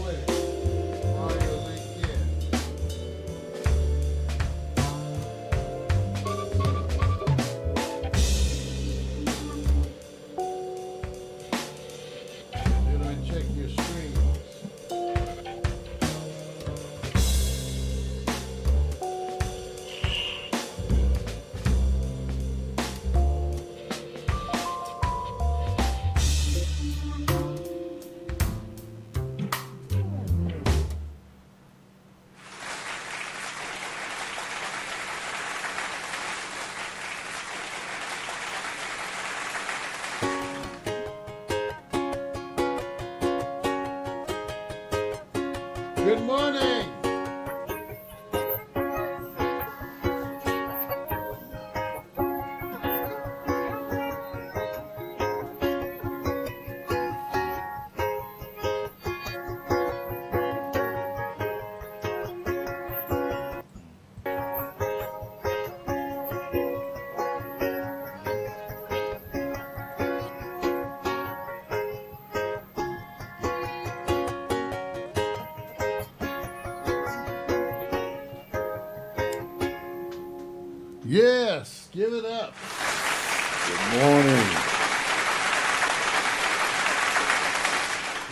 with it. Mario Weekend. Gentlemen, check your screens. Good morning. Yes, give it up. Good morning.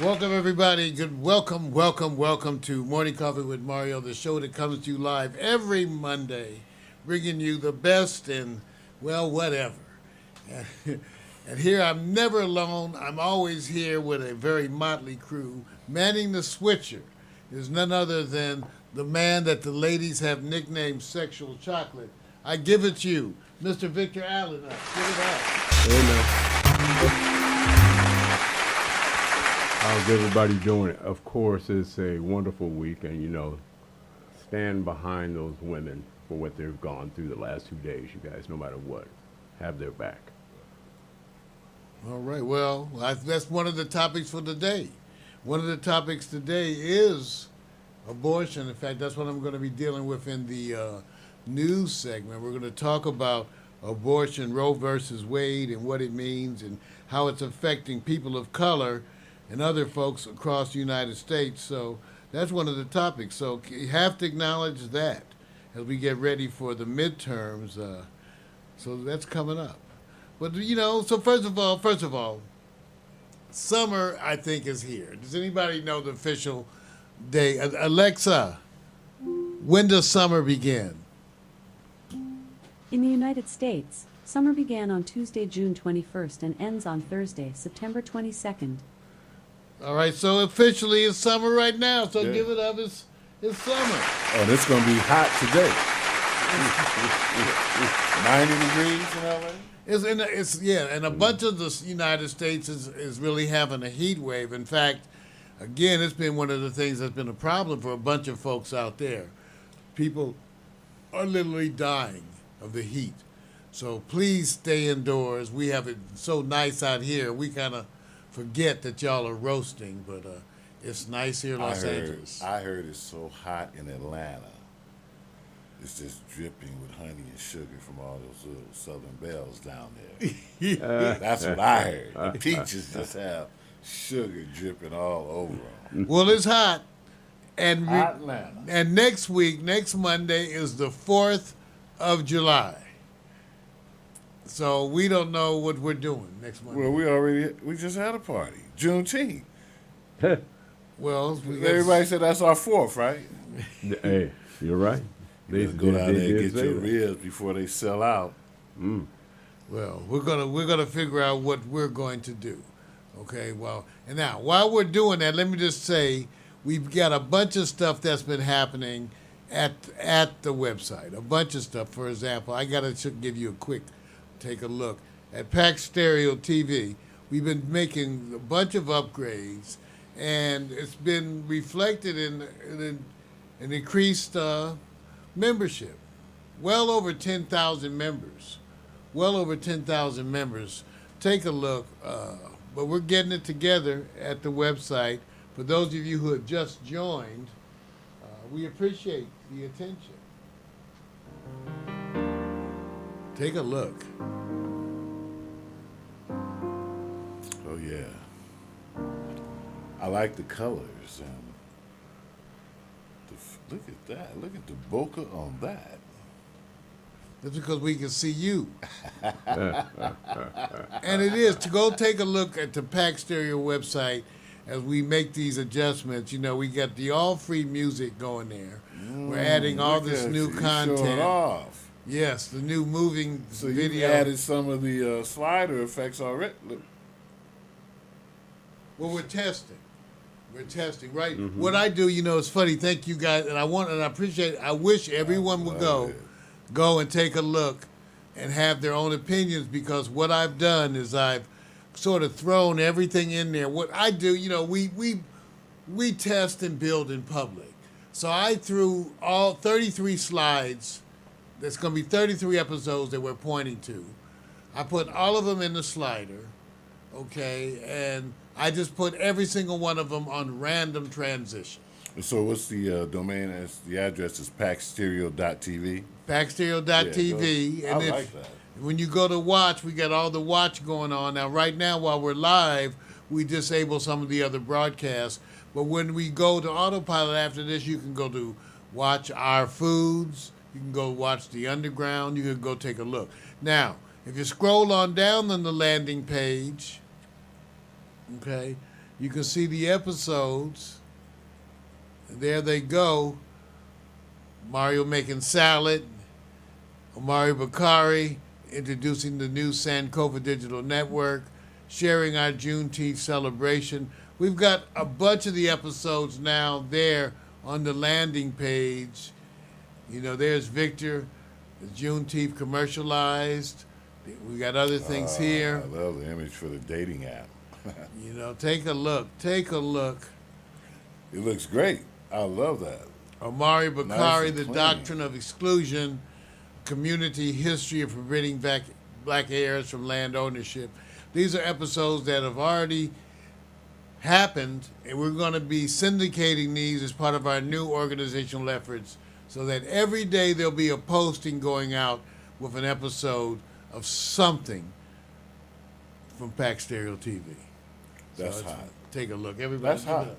Welcome, everybody. Welcome to Morning Coffee with Mario, the show that comes to you live every Monday, bringing you the best and, well, whatever. And here I'm never alone. I'm always here with a very motley crew. Manning the switcher is none other than the man that the ladies have nicknamed Sexual Chocolate. I give it to you, Mr. Victor Allen. Give it up. How's everybody doing? Of course, it's a wonderful week, and stand behind those women for what they've gone through the last 2 days. You guys, no matter what, have their back. All right. Well, that's one of the topics for today. One of the topics today is abortion. In fact, that's what I'm going to be dealing with in the news segment. We're going to talk about abortion, Roe versus Wade, and what it means and how it's affecting people of color and other folks across the United States. So that's one of the topics. So you have to acknowledge that as we get ready for the midterms. So that's coming up. But, so first of all, summer, I think, is here. Does anybody know the official day? Alexa, when does summer begin? In the United States, summer began on Tuesday, June 21st and ends on Thursday, September 22nd. All right, so officially it's summer right now, so Yeah. give it up. It's summer. Oh, it's going to be hot today. 90 degrees in LA? And a bunch of the United States is really having a heat wave. In fact, again, it's been one of the things that's been a problem for a bunch of folks out there. People are literally dying of the heat. So please stay indoors. We have it so nice out here. We kind of forget that y'all are roasting, but it's nice here in Los Angeles. I heard it's so hot in Atlanta. It's just dripping with honey and sugar from all those little Southern Bells down there. That's what I heard. The peaches just have sugar dripping all over them. Well, it's hot. And Atlanta. and next Monday, is the 4th of July. So we don't know what we're doing next Monday. Well, we just had a party. Juneteenth. Well, Everybody said that's our 4th, right? Hey, you're right. You go down there and get your ribs before they sell out. Well, we're gonna figure out what we're going to do. Okay. Well, and now while we're doing that, let me just say we've got a bunch of stuff that's been happening at the website. A bunch of stuff. For example, I gotta give you a quick take a look at Pax Stereo TV. We've been making a bunch of upgrades, and it's been reflected in an increased membership. Well over 10,000 members. Take a look. But we're getting it together at the website. For those of you who have just joined, we appreciate the attention. Take a look. Oh, yeah. I like the colors. And Look at that. Look at the bokeh on that. That's because we can see you. And it is. To go take a look at the Pack Stereo website as we make these adjustments. You know, we got the all-free music going there. We're adding all Look this at new you. You content. showing off. Yes, the new moving So video. you added some of the slider effects already. Look. Well, we're testing. We're testing, right? What I do, you know, it's funny. Thank you guys, and I appreciate it. I wish everyone would go and take a look and have their own opinions, because what I've done is I've sort of thrown everything in there. What I do, you know, we test and build in public. So I threw all 33 slides. There's going to be 33 episodes that we're pointing to. I put all of them in the slider, okay, and I just put every single one of them on random transition. So what's the domain? The address is packstereo.tv. Packstereo.tv. Yeah, I like that. When you go to watch, we got all the watch going on. Now, right now, while we're live, we disable some of the other broadcasts. But when we go to autopilot after this, you can go to watch Our Foods. You can go watch The Underground. You can go take a look. Now, if you scroll on down on the landing page, okay, you can see the episodes. There they go. Mario making salad. Omari Bakari introducing the new Sankofa Digital Network. Sharing our Juneteenth celebration. We've got a bunch of the episodes now there on the landing page. You know, there's Victor, the Juneteenth commercialized. We got other things here. I love the image for the dating app. You know, take a look. Take a look. It looks great. I love that. Omari Bakari, Nice and the clean. Doctrine of Exclusion, Community History of Preventing Black Heirs from Land Ownership. These are episodes that have already happened, and we're going to be syndicating these as part of our new organizational efforts, so that every day there'll be a posting going out with an episode of something from Pack Stereo TV. That's it's- hot. Take a look. Everybody. That's give it hot. up.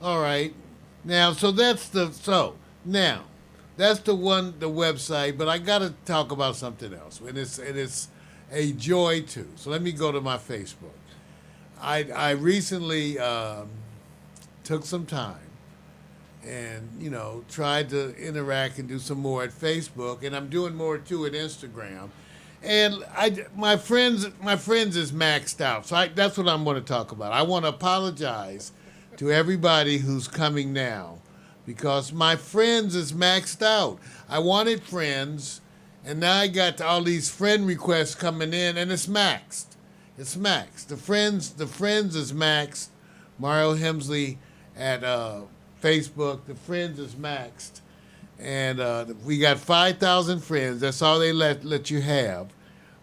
All right. Now, that's the website, but I got to talk about something else, and it's a joy too. So let me go to my Facebook. I recently took some time and, you know, tried to interact and do some more at Facebook, and I'm doing more too at Instagram. And my friends is maxed out, so that's what I'm going to talk about. I want to apologize to everybody who's coming now, because my friends is maxed out. I wanted friends, and now I got all these friend requests coming in, and it's maxed. It's maxed. The friends is maxed. Mario Hemsley at Facebook. The friends is maxed, and we got 5,000 friends. That's all they let you have.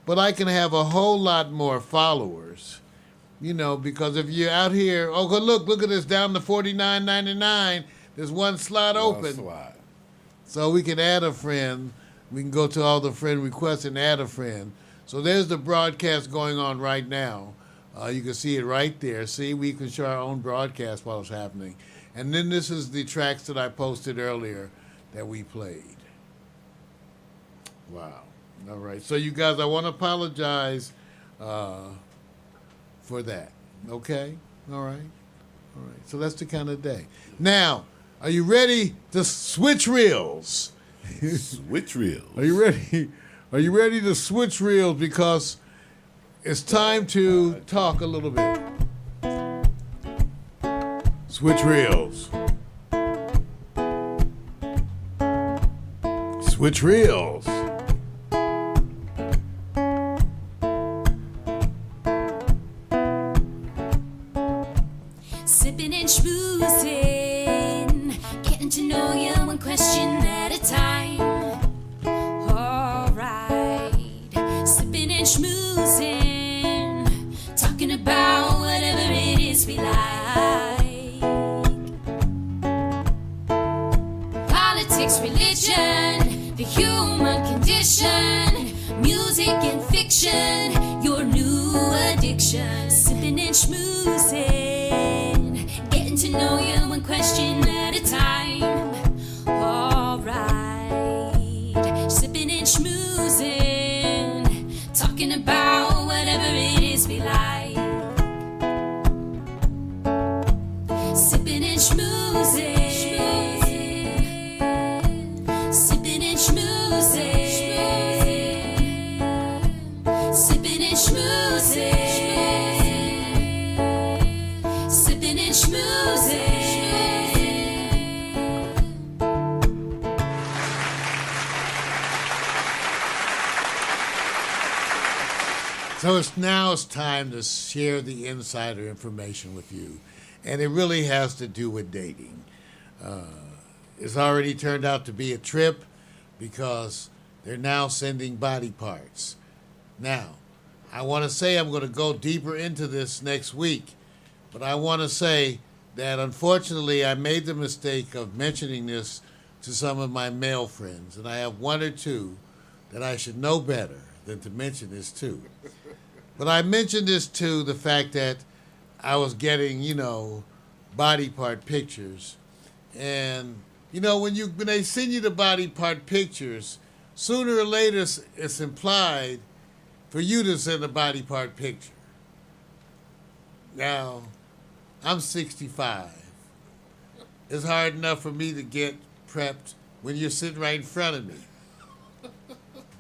But I can have a whole lot more followers, you know, because if you're out here, look at this, down to $49.99. There's one slot open. Slide. So we can add a friend. We can go to all the friend requests and add a friend. So there's the broadcast going on right now. You can see it right there. See, we can show our own broadcast while it's happening. And then this is the tracks that I posted earlier that we played. Wow. All right. So you guys, I want to apologize for that. Okay? All right. All right. So that's the kind of day. Now, are you ready to switch reels? Switch reels. Are you ready? Are you ready to switch reels? Because it's time to talk a little bit. Switch reels. Switch reels. Sipping and schmoozing, getting to know you one question at a time. Alright, sipping and schmoozing, talking about whatever it is we like. Politics, religion, the human condition, music and fiction, your conversation, sipping and schmoozing, getting to know you one question at a time. Alright, sipping and schmoozing, talking about whatever it is we like. Sipping and schmoozing, sipping and schmoozing, sipping and schmoozing, sipping and schmoozing. So it's time to share the insider information with you. And it really has to do with dating. It's already turned out to be a trip because they're now sending body parts. Now, I want to say I'm going to go deeper into this next week, but I want to say that unfortunately I made the mistake of mentioning this to some of my male friends, and I have one or two that I should know better than to mention this to. But I mentioned this to the fact that I was getting, body part pictures. And, when they send you the body part pictures, sooner or later it's implied for you to send a body part picture. Now, I'm 65. It's hard enough for me to get prepped when you're sitting right in front of me.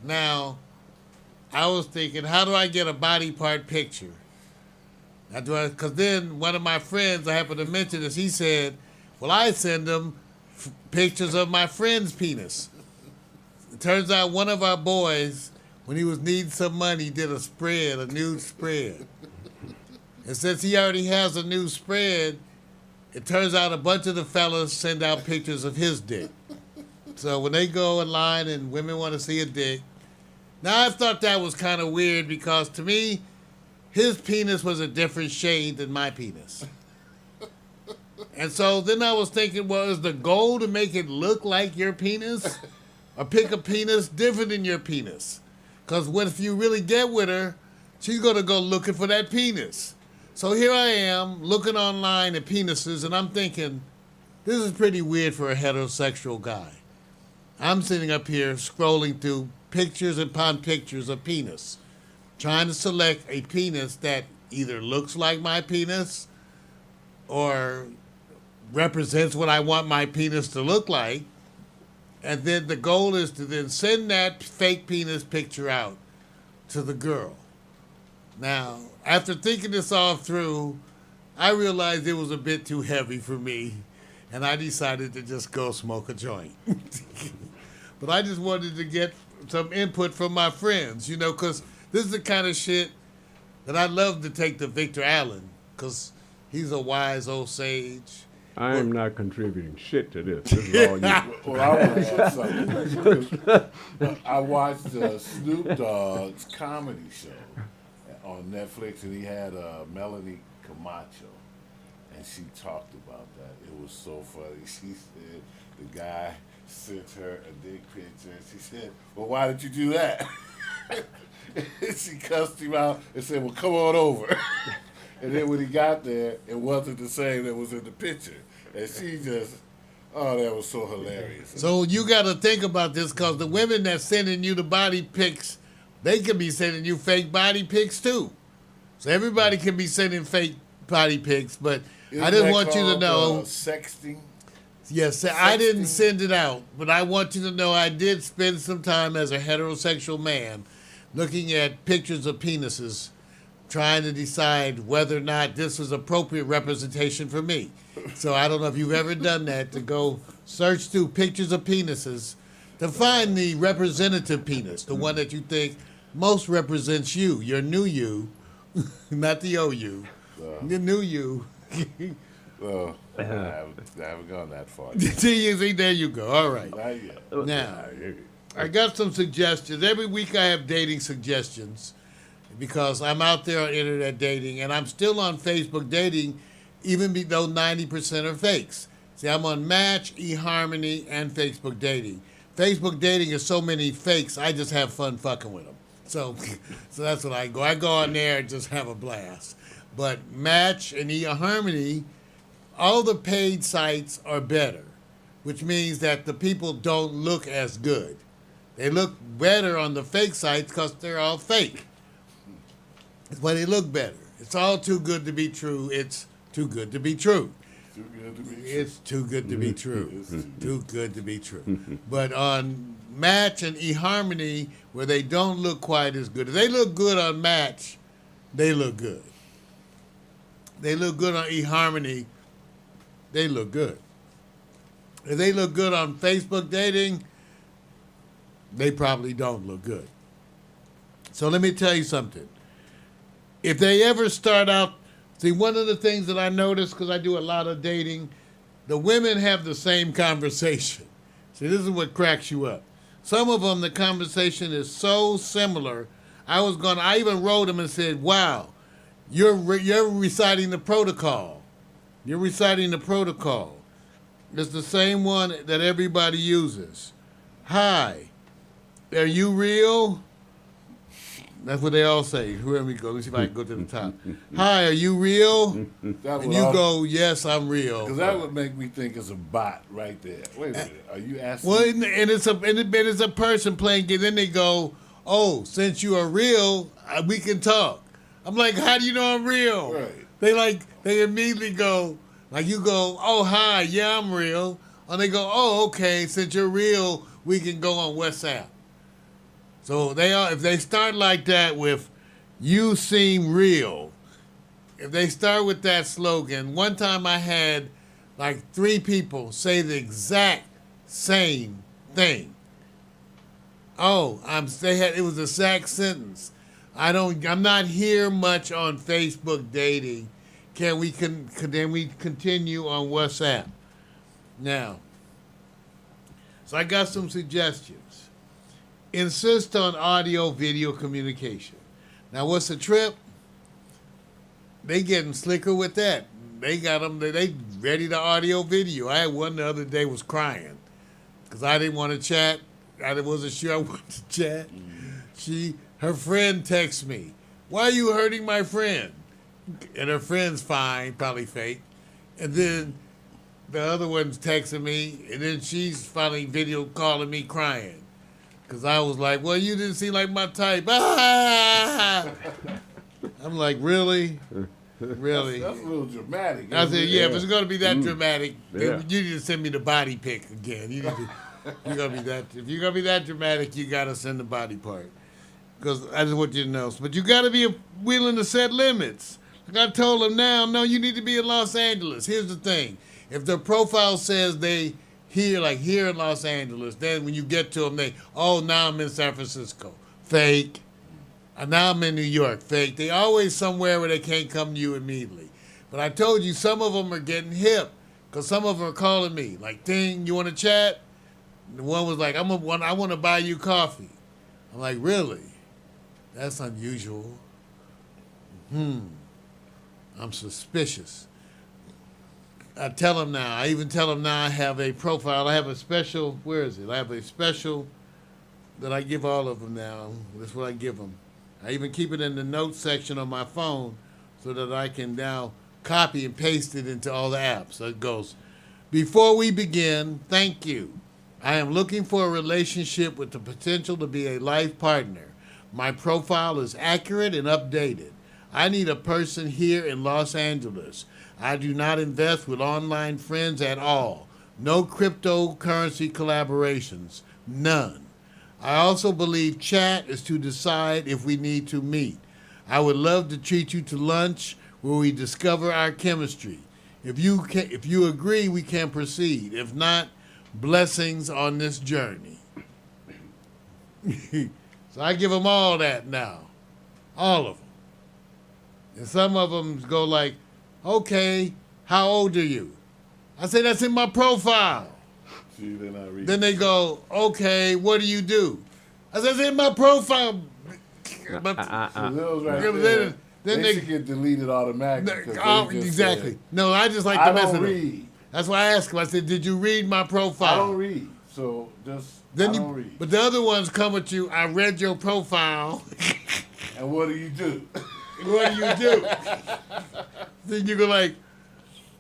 Now, I was thinking, how do I get a body part picture? Because then one of my friends, I happened to mention this, he said, well, I send them pictures of my friend's penis. It turns out one of our boys, when he was needing some money, did a nude spread. And since he already has a nude spread, it turns out a bunch of the fellas send out pictures of his dick. So when they go in line and women want to see a dick, now I thought that was kind of weird because to me, his penis was a different shade than my penis. And so then I was thinking, well, is the goal to make it look like your penis? Or pick a penis different than your penis? Because if you really get with her, she's going to go looking for that penis. So here I am looking online at penises, and I'm thinking, this is pretty weird for a heterosexual guy. I'm sitting up here scrolling through pictures upon pictures of penis, trying to select a penis that either looks like my penis or represents what I want my penis to look like. And then the goal is to then send that fake penis picture out to the girl. Now, after thinking this all through, I realized it was a bit too heavy for me, and I decided to just go smoke a joint. But I just wanted to get some input from my friends, because this is the kind of shit that I love to take to Victor Allen, because he's a wise old sage. I am not contributing shit to this. This is all you. Well, I want to add something. I watched Snoop Dogg's comedy show on Netflix, and he had Melanie Camacho, and she talked about that. It was so funny. She said the guy sent her a dick picture, and she said, well, why did you do that? And she cussed him out and said, well, come on over. And then when he got there, it wasn't the same that was in the picture. And she just, that was so hilarious. So you got to think about this, because the women that's sending you the body pics, they could be sending you fake body pics too. So everybody can be sending fake body pics, but Isn't I just that want you to called, know. Sexting? Yes, I didn't send it out, but I want you to know I did spend some time as a heterosexual man looking at pictures of penises, trying to decide whether or not this was appropriate representation for me. So I don't know if you've ever done that, to go search through pictures of penises to find the representative penis, the one that you think most represents you, your new you, not the OU, the new you. Well, I haven't gone that far. See, there you go. All right. Not yet. Now, I got some suggestions. Every week I have dating suggestions because I'm out there on internet dating, and I'm still on Facebook dating, even though 90% are fakes. See, I'm on Match, eHarmony, and Facebook dating. Facebook dating is so many fakes, I just have fun fucking with them. So, so that's what I go. I go on there and just have a blast. But Match and eHarmony, all the paid sites are better, which means that the people don't look as good. They look better on the fake sites because they're all fake. But they look better. It's all too good to be true. It's too good to be true. Too good to be true. It's too good to be true. It's too Too good to be true. But on Match and eHarmony, where they don't look quite as good. If they look good on Match, they look good. They look good on eHarmony, they look good. If they look good on Facebook dating, they probably don't look good. So let me tell you something. If they ever start out, see, one of the things that I notice, because I do a lot of dating, the women have the same conversation. See, this is what cracks you up. Some of them, the conversation is so similar. I even wrote them and said, wow, you're reciting the protocol. You're reciting the protocol. It's the same one that everybody uses. Hi, are you real? That's what they all say. Here we go. Let me see if I can go to the top. Hi, are you real? And you go, yes, I'm real. Because that would make me think it's a bot right there. Wait a minute. Are you asking? Well, and it's a person playing game. Then they go, oh, since you are real, we can talk. I'm like, how do you know I'm real? Right. They immediately go, like you go, oh, hi, yeah, I'm real. Or they go, oh, okay, since you're real, we can go on WhatsApp. So if they start like that with, you seem real, if they start with that slogan, one time I had like 3 people say the exact same thing. Oh, it was the exact sentence. I'm not here much on Facebook dating. Can we continue on WhatsApp? Now, so I got some suggestions. Insist on audio-video communication. Now, what's the trip? They getting slicker with that. They got them. They ready to audio-video. I had one the other day was crying because I didn't want to chat. I wasn't sure I wanted to chat. Her friend texts me, "Why are you hurting my friend?" And her friend's fine, probably fake. And then the other one's texting me, and then she's finally video calling me crying. Because I was like, well, you didn't seem like my type. Ah! I'm like, really? Really? That's a little dramatic. I said, yeah, if it's going to be that dramatic, Yeah. then you need to send me the body pic again. If you're going to be that dramatic, you got to send the body part. Because I just want you to know. But you got to be willing to set limits. Like I told them now, no, you need to be in Los Angeles. Here's the thing. If their profile says they here in Los Angeles, then when you get to them, now I'm in San Francisco. Fake. Now I'm in New York. Fake. They always somewhere where they can't come to you immediately. But I told you some of them are getting hip because some of them are calling me. Like, Ting, you want to chat? And the one was like, I want to buy you coffee. I'm like, really? That's unusual. I'm suspicious. I tell them now. I even tell them now I have a profile. I have a special, where is it? I have a special that I give all of them now. That's what I give them. I even keep it in the notes section on my phone so that I can now copy and paste it into all the apps. So it goes, before we begin, thank you. I am looking for a relationship with the potential to be a life partner. My profile is accurate and updated. I need a person here in Los Angeles. I do not invest with online friends at all. No cryptocurrency collaborations. None. I also believe chat is to decide if we need to meet. I would love to treat you to lunch where we discover our chemistry. If you agree, we can proceed. If not, blessings on this journey. So I give them all that now. All of them. And some of them go like, okay, how old are you? I say, that's in my profile. See, they're not reading. Then they go, okay, what do you do? I said, it's in my profile. But, So those right then- there, then they they- should get deleted automatically. 'cause they just exactly. said, No, I just like I to mess don't with them. read. That's why I asked him. I said, did you read my profile? I don't read. So just Then I you, don't read. but the other ones come with you. I read your profile. And what do you do? What do you do? Then you go like,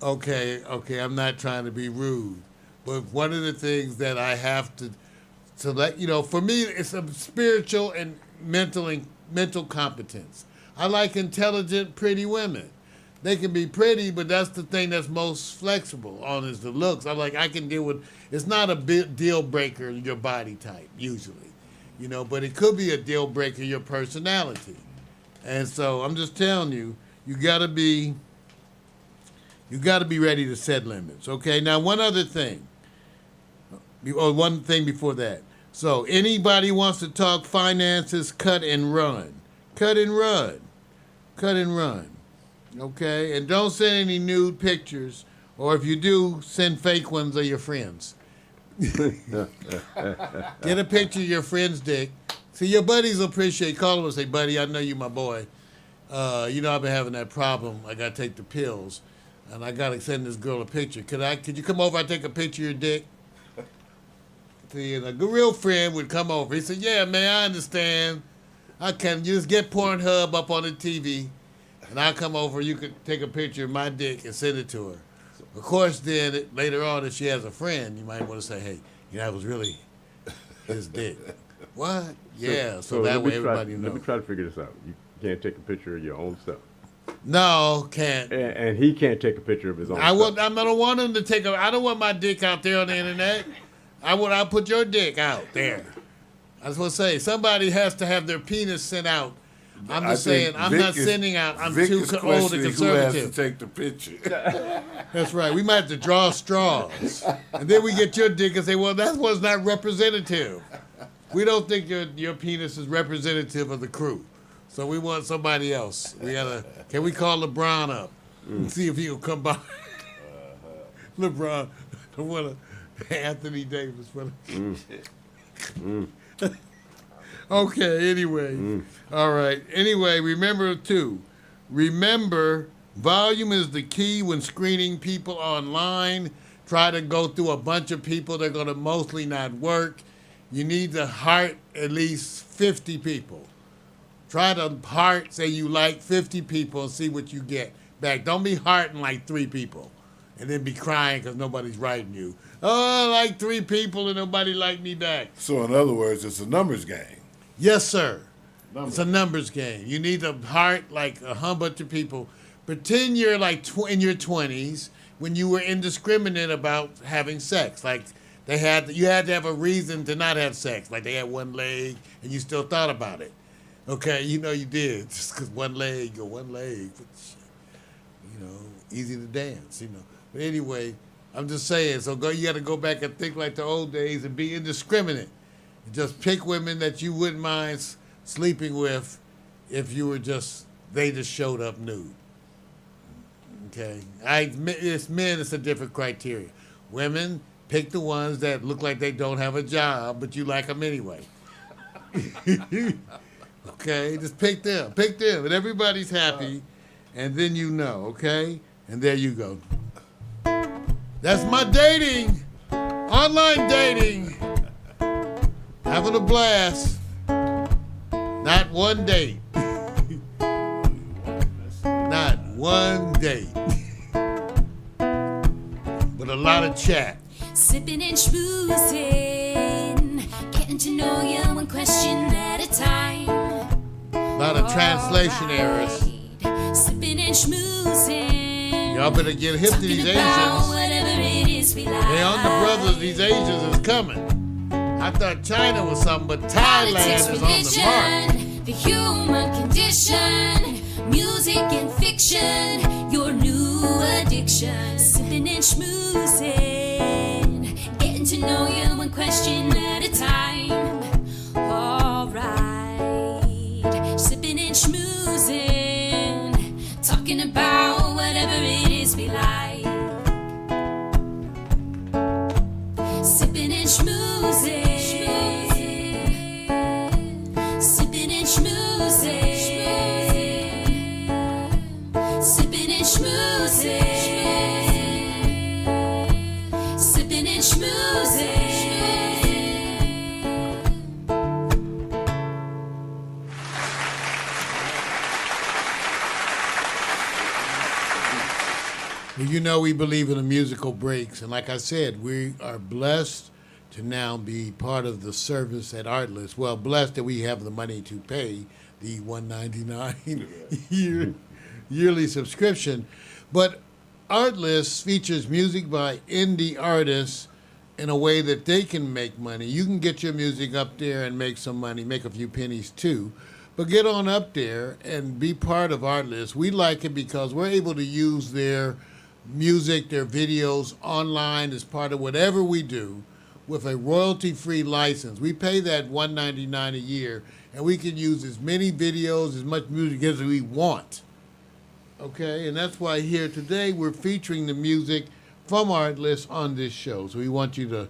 okay, I'm not trying to be rude, but one of the things that I have to let you know, for me, it's a spiritual and mental competence. I like intelligent, pretty women. They can be pretty, but that's the thing that's most flexible on is the looks. I'm like, I can deal with. It's not a big deal breaker your body type usually, but it could be a deal breaker your personality. And so I'm just telling you, you gotta be ready to set limits. Okay. Now one other thing, or one thing before that. So anybody wants to talk finances, cut and run. Cut and run. Cut and run. Okay? And don't send any nude pictures, or if you do, send fake ones of your friends. Get a picture of your friend's dick. See, your buddies will appreciate. Call them and say, buddy, I know you my boy. I've been having that problem. I got to take the pills, and I got to send this girl a picture. Could you come over and take a picture of your dick? See, and a real friend would come over. He said, yeah, man, I understand. I can just get Pornhub up on the TV, and I'll come over. You could take a picture of my dick and send it to her. Of course, then later on, if she has a friend, you might want to say, hey, that was really his dick. What? Yeah, so that way everybody knows. Let me try to figure this out. You can't take a picture of your own stuff. No, can't. And he can't take a picture of his own stuff. I don't want him to take I don't want my dick out there on the internet. I'll put your dick out there. I was going to say, somebody has to have their penis sent out. I'm just saying, I'm not sending out. I'm too old and conservative. Who has to take the picture? That's right. We might have to draw straws. And then we get your dick and say, well, that was not representative. We don't think your penis is representative of the crew. So we want somebody else. Can we call LeBron up and see if he'll come by? LeBron, I want Anthony Davis. Okay, anyway. All right. Anyway, remember, volume is the key when screening people online. Try to go through a bunch of people. They're going to mostly not work. You need to heart at least 50 people. Try to heart, say you like 50 people and see what you get back. Don't be hearting like 3 people and then be crying because nobody's writing you. Oh, I like 3 people and nobody liked me back. So in other words, it's a numbers game. Yes, sir. It's a numbers game. You need to heart like a whole bunch of people. Pretend you're like in your 20s when you were indiscriminate about having sex. Like you had to have a reason to not have sex. Like they had one leg and you still thought about it. Okay, you did. Just because one leg. Easy to dance, But anyway, I'm just saying, so you got to go back and think like the old days and be indiscriminate. Just pick women that you wouldn't mind sleeping with if you were they just showed up nude. Okay? It's men, it's a different criteria. Women, pick the ones that look like they don't have a job, but you like them anyway. Okay? Just pick them. Pick them. And everybody's happy. And then okay? And there you go. That's my dating. Online dating. Having a blast. Not one date. Not one date. But a lot of chat. Sipping and schmoozing, getting to know you one question at a time. A lot of translation errors. Sipping and schmoozing. Y'all better get hip to these Asians. They on the brothers, these Asians is coming. I thought China was something, but Thailand is on the mark. The human condition, music and fiction, your new addiction. Sipping and schmoozing, getting to know you one question at a time. Alright, sipping and schmoozing, talking about whatever it is we like. Sipping and schmoozing. Sipping and schmoozing. Sipping and schmoozing. Sipping and schmoozing. Well, you know we believe in the musical breaks, and like I said, we are blessed to now be part of the service at Artlist. Well, blessed that we have the money to pay the $199 yearly subscription. But Artlist features music by indie artists in a way that they can make money. You can get your music up there and make some money, make a few pennies too. But get on up there and be part of Artlist. We like it because we're able to use their music, their videos online as part of whatever we do with a royalty-free license. We pay that $199 a year, and we can use as many videos, as much music as we want. Okay, and that's why here today we're featuring the music from Artlist on this show. So we want you to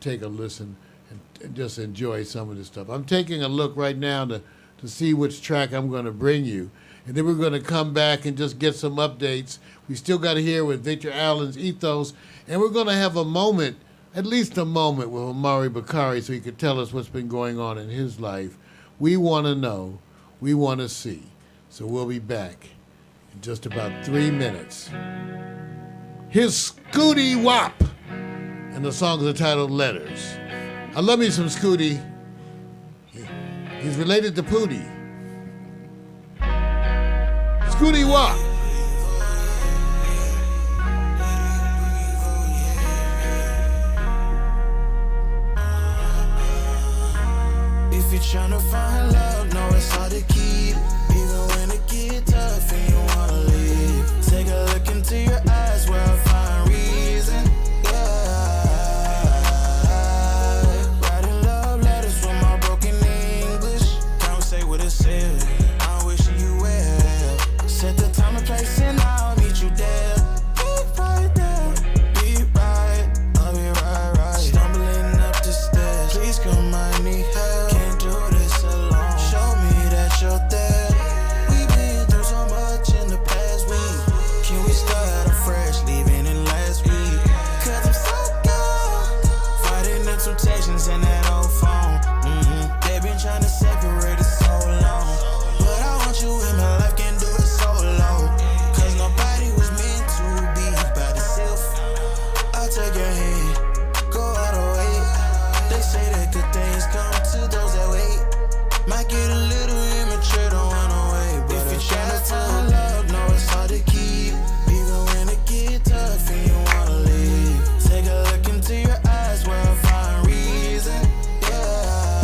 take a listen and just enjoy some of this stuff. I'm taking a look right now to see which track I'm going to bring you. And then we're going to come back and just get some updates. We still got to hear with Victor Allen's Ethos. And we're going to have a moment, at least a moment, with Omari Bakari so he could tell us what's been going on in his life. We want to know. We want to see. So we'll be back in just about 3 minutes. Here's Scooty Wop. And the song is entitled Letters. I love me some Scooty. He's related to Pootie. Scooty Wop. If you're tryna find love, know it's hard to keep. Even when it get tough and you wanna leave. Take a look into your eyes where I find reason. Yeah. Writing love letters with my broken English. Can't say what it said. I'm wishing you well. Set the time and place and I'll meet you there. Be right there. Be right. I'll be right. Stumbling up the stairs. Please come, I need help. Can't do this alone. Show me that you're there. We've been through so much in the past week. Can we start afresh, leaving in last week? Cause I'm so good. Fighting the temptations in that old phone. They've been trying to separate us so long. But I want you in my life, can't do it solo. Cause nobody was meant to be by themselves. I'll take your hand, go all the way. They say that good things come to those that wait. Might get a little immature, don't wanna wait. But if you're trying to find love, know it's hard to keep. Even when it get tough and you wanna leave. Take a look into your eyes where I find reason. Yeah.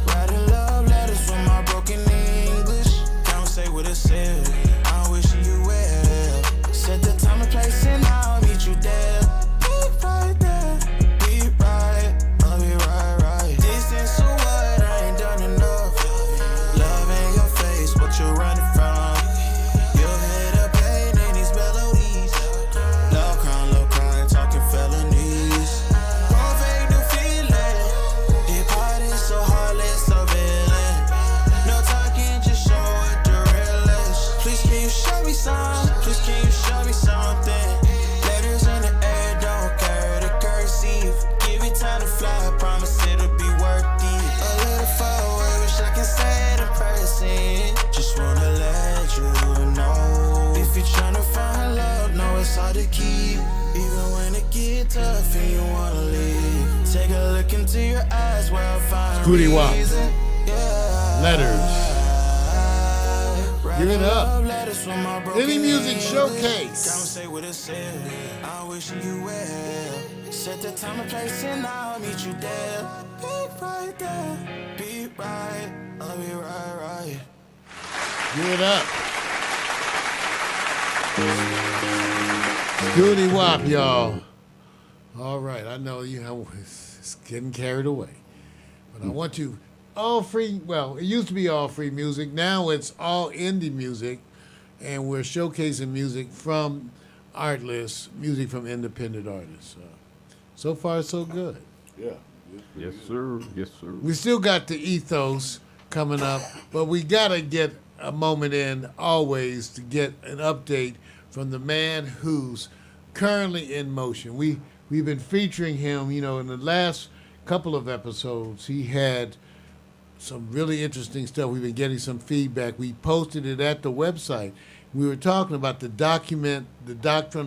Writing love letters from my broken English. Can't say what it said. I'm wishing you well. Set the time and place and I'll meet you there. Be right there. Be right. I'll be right. Distance so what? I ain't done enough. Love in your face, what you running from? You'll hear the pain in these melodies. Low crime, talking felonies. Won't fake the feeling. Hip hop is so heartless, so villain. No talking, just show it the real is. Please can you show me some? Please can you show me something? Letters in the air, don't carry the cursive. Give it time to fly, I promise it'll be worth it. A little far away, wish I can say it in person. Just wanna let you know. If you're tryna find love, know it's hard to keep. Even when it get tough and you wanna leave. Take a look into your eyes where I find Scooty Wop. reason. Yeah. Letters. Give it up. Letters from my broken Any Music English. Showcase. Can't say what it said. I'm wishing you well. Set the time and place and I'll meet you there. Be right there. Be right. I'll be right. Give it up. Scooty Wop, y'all. All right, I know it's getting carried away. But I want you, all free, well, it used to be all free music. Now it's all indie music. And we're showcasing music from Artlist, music from independent artists. So far, so good. Yeah. Yes, sir. Yes, sir. We still got the Ethos coming up, but we got to get a moment in always to get an update from the man who's currently in motion. We've been featuring him, in the last couple of episodes. He had some really interesting stuff. We've been getting some feedback. We posted it at the website. We were talking about the doctrine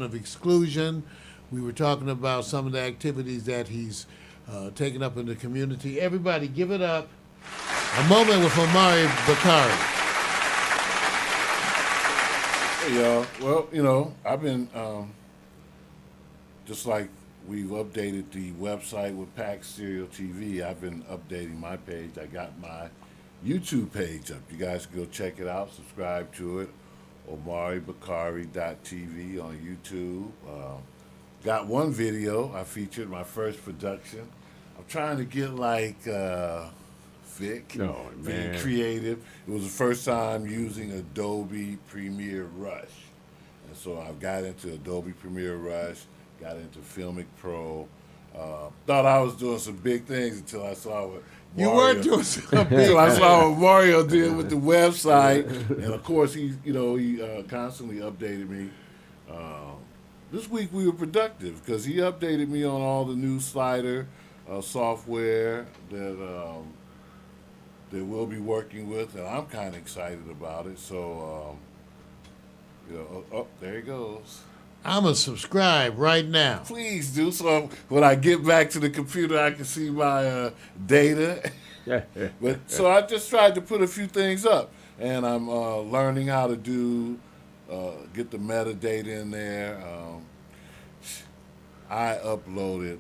of exclusion. We were talking about some of the activities that he's taken up in the community. Everybody, give it up. A moment with Omari Bakari. Hey, y'all. Well, you know, I've been, just like we've updated the website with Pack Serial TV, I've been updating my page. I got my YouTube page up. You guys can go check it out, subscribe to it. OmariBakari.tv on YouTube. Got one video I featured, my first production. I'm trying to get like Vic, Oh, being man. creative. It was the first time using Adobe Premiere Rush. And so I got into Adobe Premiere Rush, got into Filmic Pro. Thought I was doing some big things until I saw what You Mario- were doing something. until I saw what Mario did with the website, and of course he constantly updated me. This week we were productive because he updated me on all the new slider software that we'll be working with, and I'm kind of excited about it. So, there he goes. I'm going to subscribe right now. Please do so. When I get back to the computer, I can see my data. But so I just tried to put a few things up, and I'm learning how to get the metadata in there. I uploaded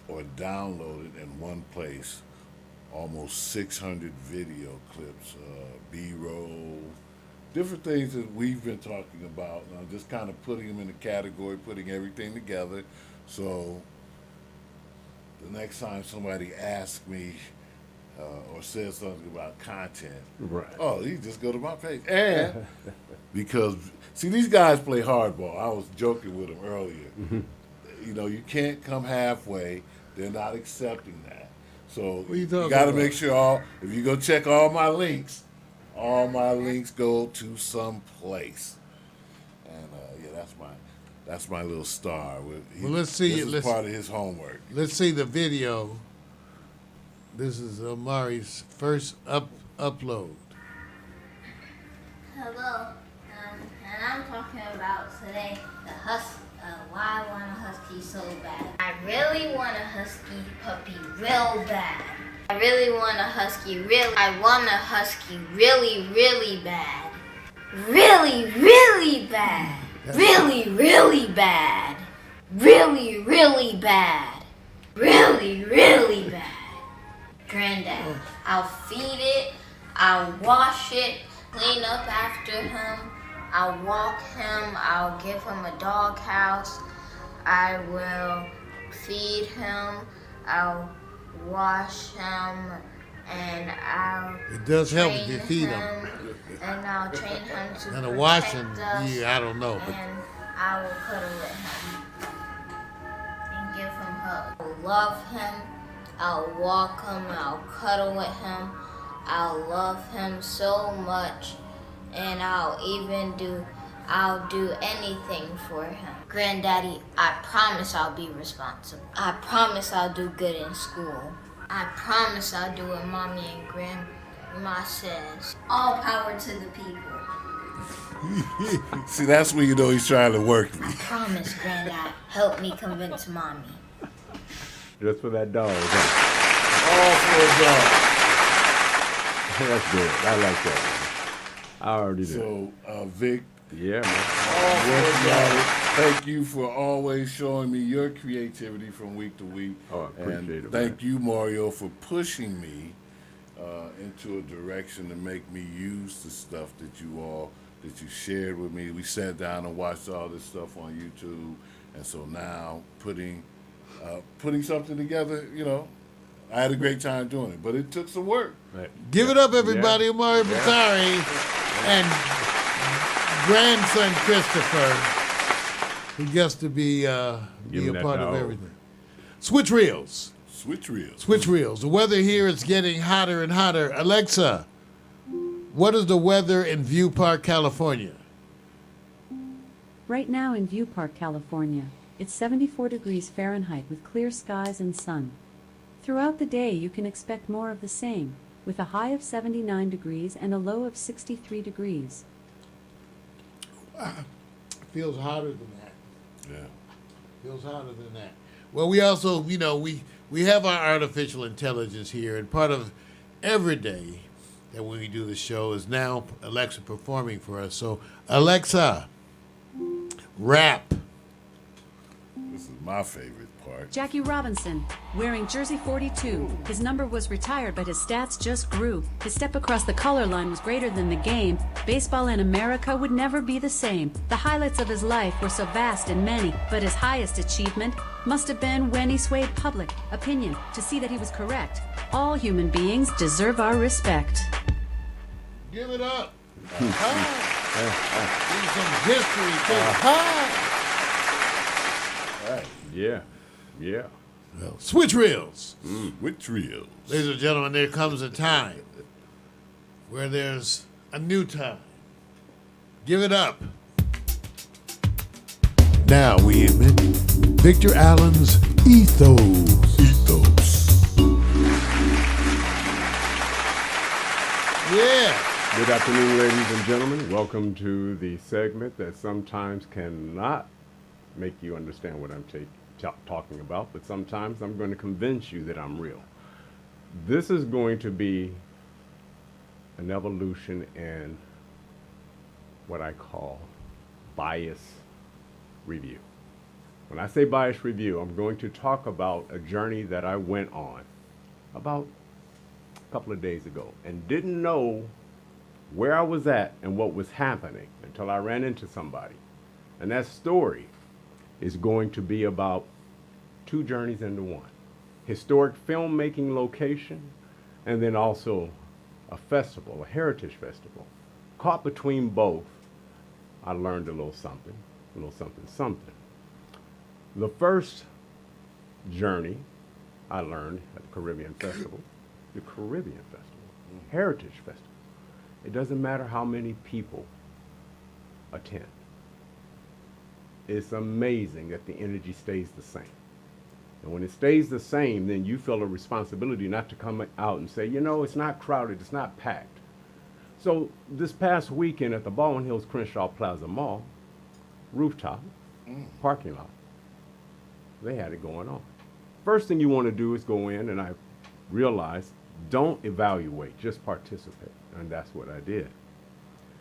or downloaded in one place almost 600 video clips, B-roll, different things that we've been talking about. And I'm just kind of putting them in a category, putting everything together. So the next time somebody asks me or says something about content, Right. oh, you just go to my page. And because, see, these guys play hardball. I was joking with them earlier. You know, you can't come halfway. They're not accepting that. So What are you you talking got to about? make sure if you go check all my links go to some place. And that's my little star. Well, let's see This it. is Let's- part of his homework. Let's see the video. This is Omari's first upload. Hello, and I'm talking about today why I want a husky so bad. I really want a husky puppy real bad. I really want a husky I want a husky really, really bad. Really, really bad. Really, really bad. Really, really bad. Really, really bad. Granddad, I'll feed it, I'll wash it, clean up after him, I'll walk him, I'll give him a dog house, I will feed him, I'll wash him, and I'll It does help if train you feed him. and I'll train him to And a protect washing, us, yeah, I don't know, but and I will cuddle with him and give him hugs. I'll love him, I'll walk him, I'll cuddle with him, I'll love him so much, and I'll do anything for him. Granddaddy, I promise I'll be responsible. I promise I'll do good in school. I promise I'll do what Mommy and Grandma says. All power to the people. See, that's when you know he's trying to work me. I promise, Granddad. Help me convince Mommy. Just for that dog. Huh? All for a dog. That's good. I like that one. I already do. So, Vic, Yeah, man. all for a dog. Thank you for always showing me your creativity from week to week. Oh, I appreciate and it, thank man. you, Mario, for pushing me into a direction to make me use the stuff that you shared with me. We sat down and watched all this stuff on YouTube, and so now putting something together, I had a great time doing it, but it took some work. Right. give it up, everybody. Yeah. Omari Bakari and grandson Christopher, who gets to be a Give him that part of dog. everything. Switch reels. Switch reels. Switch reels. The weather here is getting hotter and hotter. Alexa, what is the weather in View Park, California? Right now in View Park, California, it's 74 degrees Fahrenheit with clear skies and sun. Throughout the day, you can expect more of the same, with a high of 79 degrees and a low of 63 degrees. Feels hotter than that. Yeah. Feels hotter than that. Well, we also, we have our artificial intelligence here, and part of every day that when we do the show is now Alexa performing for us. So, Alexa, rap. This is my favorite part. Jackie Robinson, wearing jersey 42. His number was retired, but his stats just grew. His step across the color line was greater than the game. Baseball in America would never be the same. The highlights of his life were so vast and many, but his highest achievement must have been when he swayed public opinion to see that he was correct. All human beings deserve our respect. Give it up. Give some history too. Yeah. Yeah. Well, switch reels. With trios. Ladies and gentlemen, there comes a time where there's a new time. Give it up. Now we admit Victor Allen's Ethos. Yeah. Good afternoon, ladies and gentlemen. Welcome to the segment that sometimes cannot make you understand what I'm talking about, but sometimes I'm going to convince you that I'm real. This is going to be an evolution in what I call bias review. When I say bias review, I'm going to talk about a journey that I went on about a couple of days ago and didn't know where I was at and what was happening until I ran into somebody. And that story is going to be about two journeys into one. Historic filmmaking location, and then also a festival, a heritage festival. Caught between both, I learned a little something. The first journey I learned at the Caribbean Festival, Heritage Festival. It doesn't matter how many people attend. It's amazing that the energy stays the same. And when it stays the same, then you feel a responsibility not to come out and say, it's not crowded, it's not packed. So this past weekend at the Baldwin Hills Crenshaw Plaza Mall, rooftop, parking lot, they had it going on. First thing you want to do is go in, and I realized, don't evaluate, just participate. And that's what I did.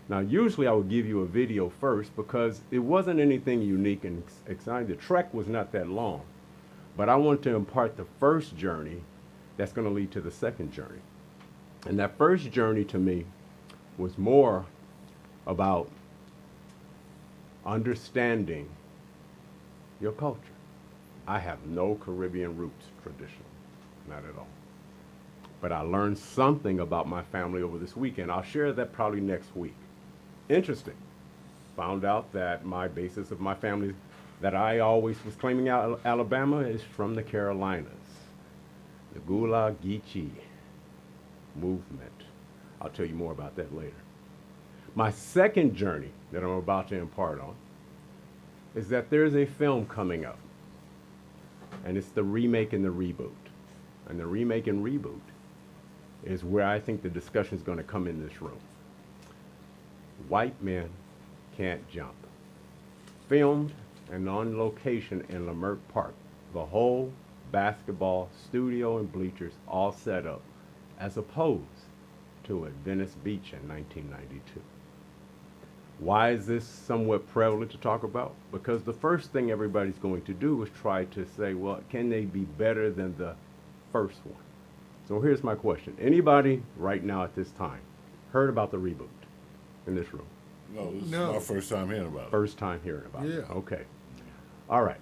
Now, usually I would give you a video first because it wasn't anything unique and exciting. The trek was not that long. But I want to impart the first journey that's going to lead to the second journey. And that first journey to me was more about understanding your culture. I have no Caribbean roots traditionally, not at all. But I learned something about my family over this weekend. I'll share that probably next week. Interesting. Found out that my basis of my family that I always was claiming out Alabama is from the Carolinas. The Gullah Geechee movement. I'll tell you more about that later. My second journey that I'm about to impart on is that there's a film coming up. And it's the remake and the reboot. And the remake and reboot is where I think the discussion is going to come in this room. White Men Can't Jump. Filmed and on location in Leimert Park. The whole basketball studio and bleachers all set up as opposed to at Venice Beach in 1992. Why is this somewhat prevalent to talk about? Because the first thing everybody's going to do is try to say, well, can they be better than the first one? So here's my question. Anybody right now at this time heard about the reboot in this room? No, this is my first time hearing about it. First time hearing about it. Yeah. Okay. All right.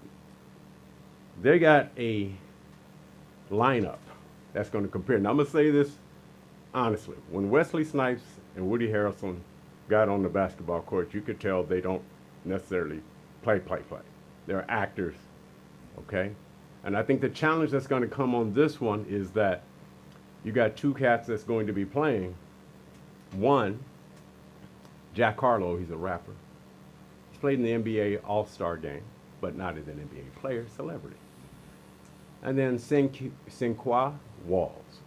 They got a lineup that's going to compare. Now, I'm going to say this honestly. When Wesley Snipes and Woody Harrelson got on the basketball court, you could tell they don't necessarily play. They're actors, okay? And I think the challenge that's going to come on this one is that you got two cats that's going to be playing. One, Jack Harlow, he's a rapper. He's played in the NBA All-Star game, but not as an NBA player, celebrity. And then Sinqua Walls.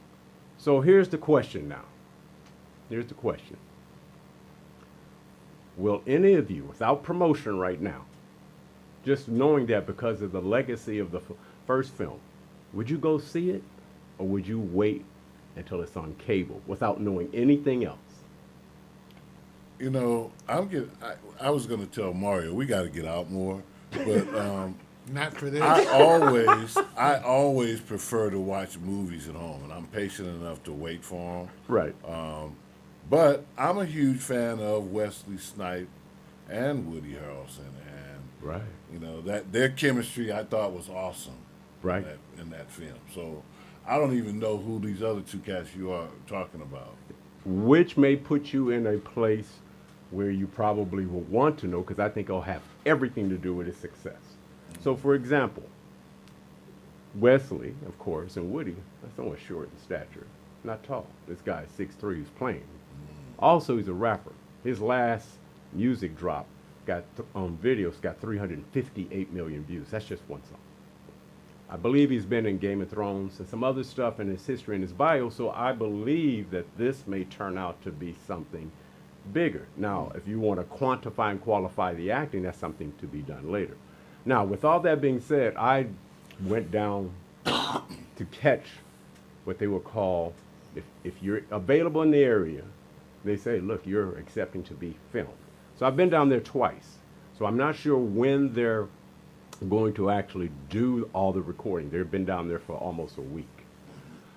So here's the question now. Here's the question. will any of you, without promotion right now, just knowing that because of the legacy of the first film, would you go see it, or would you wait until it's on cable without knowing anything else? You know, I was going to tell Mario we got to get out more, but Not for this. I always prefer to watch movies at home, and I'm patient enough to wait for them. Right. But I'm a huge fan of Wesley Snipes and Woody Harrelson, and Right. you know that their chemistry I thought was awesome. Right. In that film. So I don't even know who these other two cats you are talking about. Which may put you in a place where you probably will want to know, because I think it'll have everything to do with its success. So, for example, Wesley, of course, and Woody are somewhat short in stature, not tall. This guy is 6'3", who's playing. Also, he's a rapper. His last music drop on videos got 358 million views. That's just one song. I believe he's been in Game of Thrones and some other stuff in his history and his bio, so I believe that this may turn out to be something bigger. Now, if you want to quantify and qualify the acting, that's something to be done later. Now, with all that being said, I went down to catch what they would call, if you're available in the area, they say, look, you're accepting to be filmed. So I've been down there twice. So I'm not sure when they're going to actually do all the recording. They've been down there for almost a week.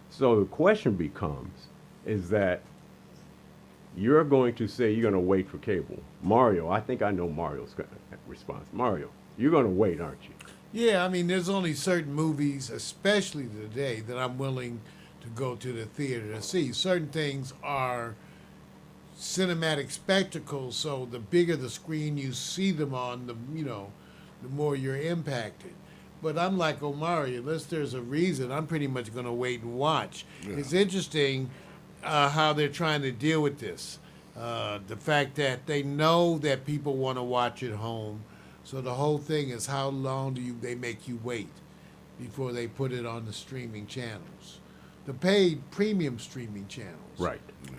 So the question becomes, is that you're going to say you're going to wait for cable. Mario, I think I know Mario's response. Mario, you're going to wait, aren't you? Yeah, I mean, there's only certain movies, especially today, that I'm willing to go to the theater to see. Certain things are cinematic spectacles, so the bigger the screen you see them on, the more you're impacted. But I'm like Omari, unless there's a reason, I'm pretty much going to wait and watch. Yeah. It's interesting how they're trying to deal with this. The fact that they know that people want to watch at home, so the whole thing is how long they make you wait before they put it on the streaming channels, the paid premium streaming channels. Right. Yeah.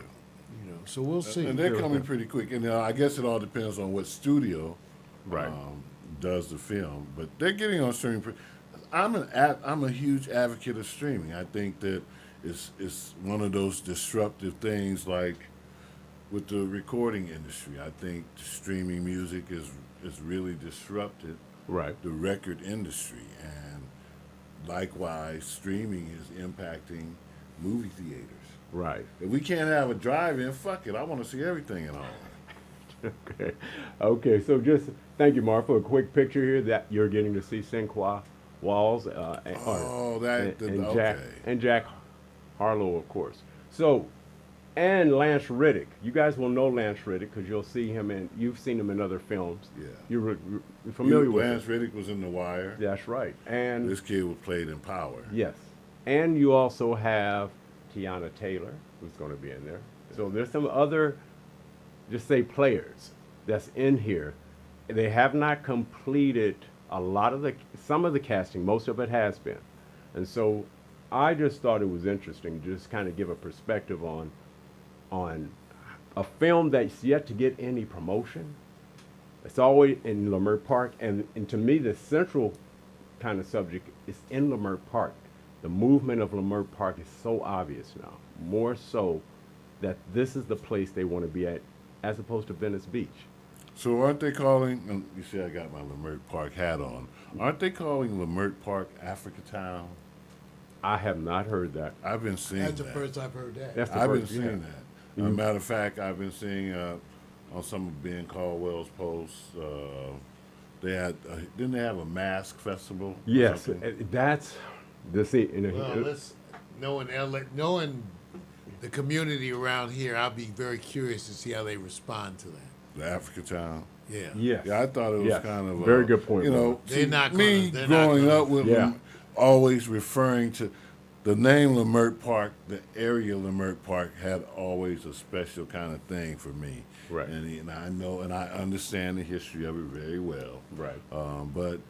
So we'll see. And they're coming pretty quick. And I guess it all depends on what studio right. Does the film. But they're getting on streaming. I'm a huge advocate of streaming. I think that it's one of those disruptive things, like with the recording industry. I think streaming music is really disrupted right. the record industry. And likewise, streaming is impacting movie theaters. Right. If we can't have a drive-in, fuck it. I want to see everything at home. Okay. Okay. So just thank you, Mark, for a quick picture here that you're getting to see Sinqua Walls. And Jack Harlow, of course. So, and Lance Riddick. You guys will know Lance Riddick because you'll see him you've seen him in other films. Yeah. You're familiar with Lance Riddick was in The Wire. That's right. And this kid was played in Power. Yes. And you also have Tiana Taylor, who's going to be in there. So there's some other, just say players, that's in here. They have not completed some of the casting. Most of it has been. And so I just thought it was interesting to just kind of give a perspective on a film that's yet to get any promotion. It's always in Leimert Park. And to me, the central kind of subject is in Leimert Park. The movement of Leimert Park is so obvious now, more so that this is the place they want to be at, as opposed to Venice Beach. So aren't they calling, you see I got my Leimert Park hat on, aren't they calling Leimert Park Africa Town? I have not heard that. I've been seeing that. That's the first I've heard that. I've been seeing that. As a matter of fact, I've been seeing on some of Ben Caldwell's posts, didn't they have a mask festival? Yes, that's... knowing the community around here, I'll be very curious to see how they respond to that. The Africa Town. Yeah. Yes. Yeah, I thought it was kind of very good point. Growing up with always referring to the name Leimert Park, the area Leimert Park had always a special kind of thing for me. Right. And I know and I understand the history of it very well. Right. But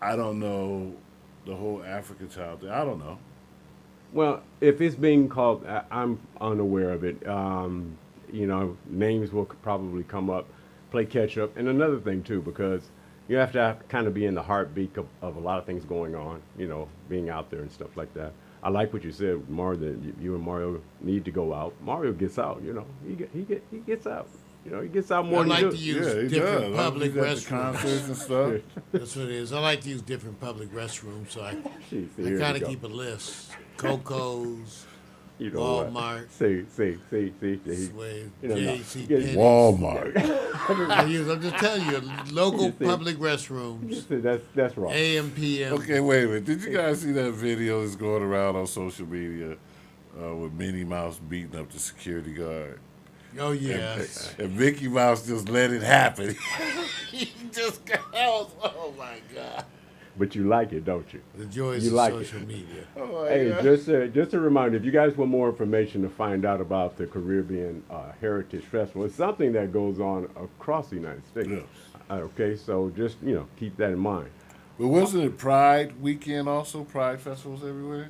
I don't know the whole Africa Town thing. I don't know. Well, if it's being called, I'm unaware of it. names will probably come up, play catch up. And another thing too, because you have to kind of be in the heartbeat of a lot of things going on, being out there and stuff like that. I like what you said, Mario, that you and Mario need to go out. Mario gets out, he gets out. He gets out more I than like you to do. use different public He's at the restrooms. concerts and stuff. That's what it is. I like to use different public restrooms, so I Jeez, here we kind of go. keep a list. Coco's, You know what? Walmart, See. Sway, You know, no. J.C. Yeah, Penney. Walmart. I'm just telling you, local You see. public restrooms, See, that's wrong. AM, PM. Okay, wait a minute. Did you guys see that video that's going around on social media with Minnie Mouse beating up the security guard? Oh, yes. And Mickey Mouse just let it happen. He just got out. Oh, my God. But you like it, don't you? The joys You of like it. social media. Oh, my Hey, God. just a reminder, if you guys want more information to find out about the Caribbean Heritage Festival, it's something that goes on across the United States. Yes. Okay, so just, keep that in mind. But wasn't it Pride weekend also? Pride festivals everywhere?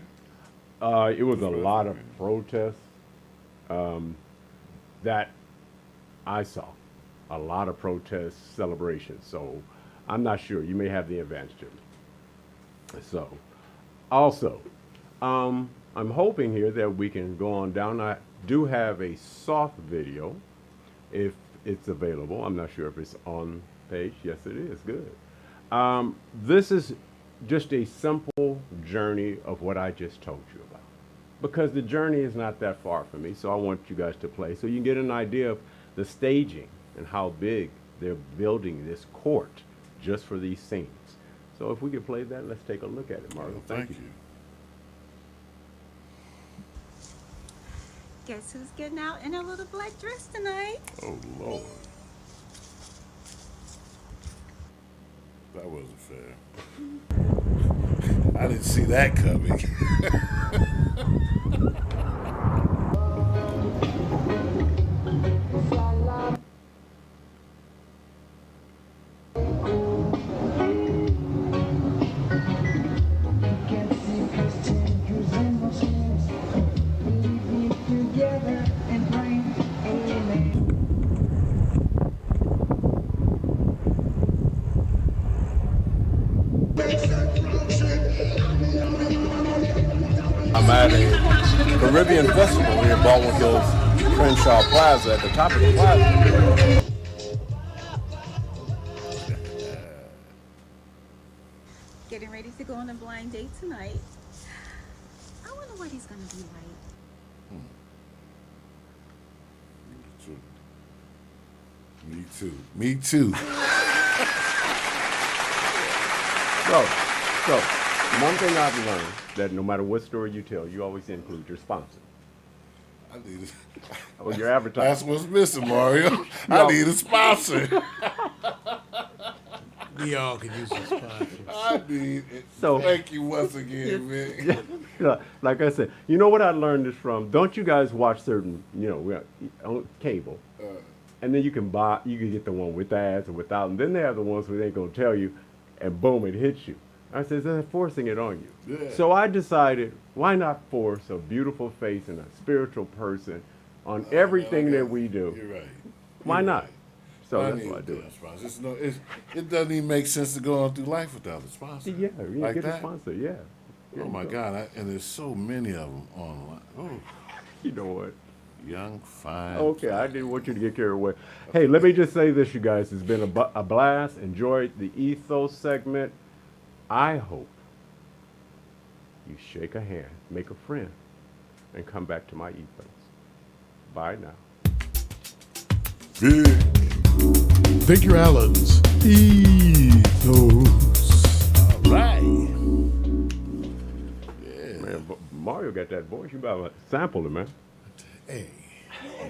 It was a lot of protests that I saw. A lot of protests, celebrations. So I'm not sure. You may have the advantage of me. So, also, I'm hoping here that we can go on down. I do have a soft video, if it's available. I'm not sure if it's on page. Yes, it is. Good. This is just a simple journey of what I just told you about, because the journey is not that far from me. So I want you guys to play so you can get an idea of the staging and how big they're building this court just for these scenes. So if we could play that, let's take a look at it, Margo. Oh, thank you. Guess who's getting out in a little black dress tonight? Oh, Lord. That wasn't fair. I didn't see that coming. I'm at a Caribbean festival here in Baldwin Hills, Crenshaw Plaza. At the top of the plaza, Getting ready to go on a blind date tonight. I wonder what he's gonna be like. Me too. Me too. So, one thing I've learned that no matter what story you tell, you always include your sponsor I need or your That's advertising. what's missing, Mario. I need a sponsor. We all could use a sponsor. I need it. So- Thank you once again, man. Like I said, you know what I learned this from? Don't you guys watch certain, on cable, and then you can get the one with ads or without, and then they have the ones where they gonna tell you, and boom, it hits you. I said, they're forcing it on you. Yeah. So I decided, why not force a beautiful face and a spiritual person on everything that we do? You're right. Why You're not? right. So I that's need what I do. a sponsor. It doesn't even make sense to go on through life without a sponsor. Yeah, like get a that. sponsor, yeah. There Oh you my go. God! And there's so many of them online. Oh, You know what? young, fine. Okay, I didn't want you to get carried away. Hey, let me just say this, you guys. It's been a blast. Enjoyed the ethos segment. I hope you shake a hand, make a friend, and come back to my ethos. Bye now. Big. Victor Allen's Ethos. All right. Man, Mario got that voice. You better sample it, man. Hey.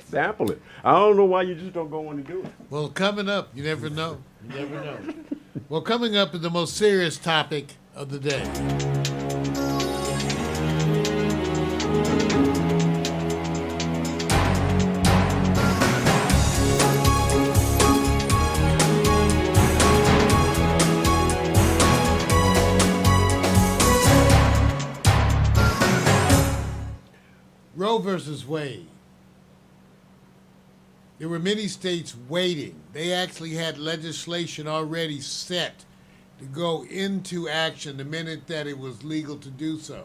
Sample it. I don't know why you just don't go on and do it. Well, coming up, you never know. You never know. Well, coming up is the most serious topic of the day. Roe versus Wade. there were many states waiting. They actually had legislation already set to go into action the minute that it was legal to do so.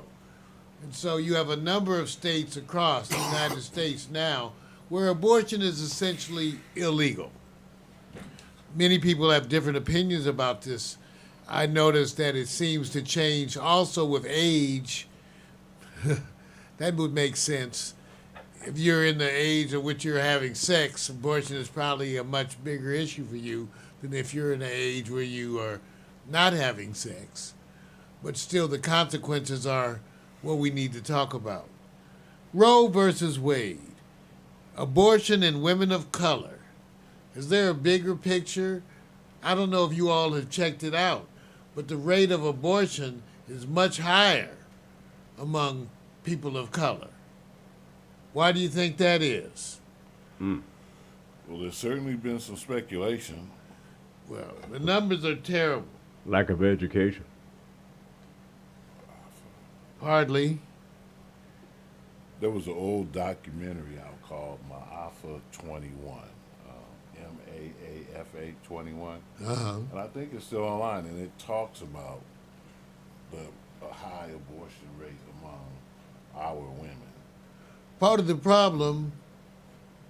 And so you have a number of states across the United States now where abortion is essentially illegal. Many people have different opinions about this. I noticed that it seems to change also with age. That would make sense. If you're in the age at which you're having sex, abortion is probably a much bigger issue for you than if you're in the age where you are not having sex. But still, the consequences are what we need to talk about. Roe versus Wade. Abortion and women of color. Is there a bigger picture? I don't know if you all have checked it out, but the rate of abortion is much higher among people of color. Why do you think that is? Well, there's certainly been some speculation. Well, the numbers are terrible. Lack of education. Hardly. There was an old documentary out called Maafa 21, MAAFA 21, and I think it's still online, and it talks about the high abortion rate among our women. Part of the problem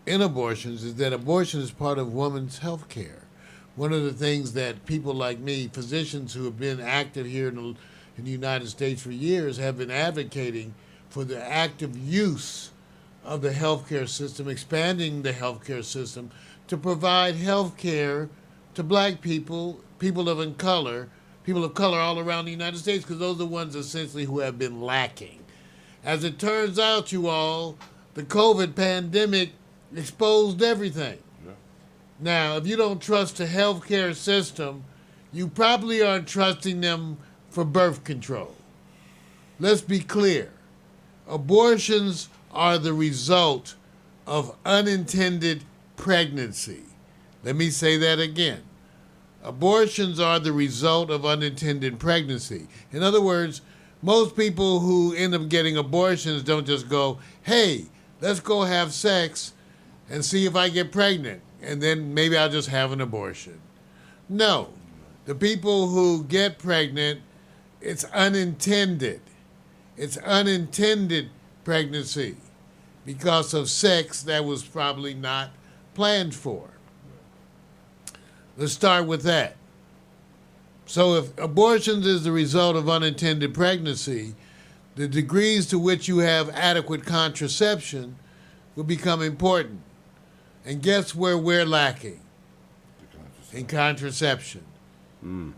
in abortions is that abortion is part of women's health care. One of the things that people like me, physicians who have been active here in the United States for years, have been advocating for the active use of the healthcare system, expanding the healthcare system to provide health care to black people, people of color all around the United States, because those are the ones essentially who have been lacking. As it turns out, you all, the COVID pandemic exposed everything. Yeah. Now, if you don't trust the healthcare system, you probably aren't trusting them for birth control. Let's be clear. Abortions are the result of unintended pregnancy. Let me say that again. Abortions are the result of unintended pregnancy. In other words, most people who end up getting abortions don't just go, hey, let's go have sex and see if I get pregnant, and then maybe I'll just have an abortion. No. The people who get pregnant, it's unintended. It's unintended pregnancy because of sex that was probably not planned for. Let's start with that. So if abortions is the result of unintended pregnancy, the degrees to which you have adequate contraception will become important. And guess where we're lacking? In contraception.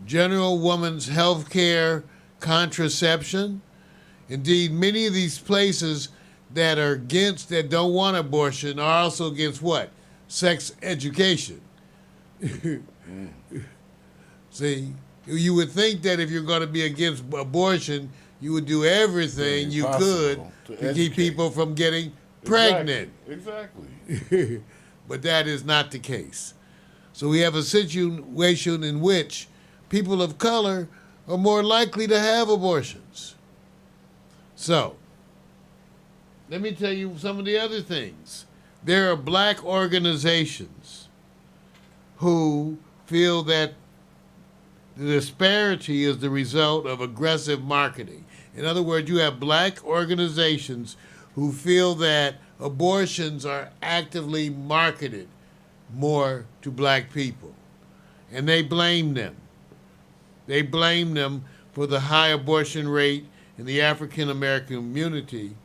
General women's health care, contraception. Indeed, many of these places that are against, that don't want abortion, are also against what? Sex education. See, you would think that if you're going to be against abortion, you would do everything you could to keep people from getting pregnant. Exactly. But that is not the case. So we have a situation in which people of color are more likely to have abortions. So, let me tell you some of the other things. There are black organizations who feel that the disparity is the result of aggressive marketing. In other words, you have black organizations who feel that abortions are actively marketed more to black people. And they blame them. They blame them for the high abortion rate in the African American community.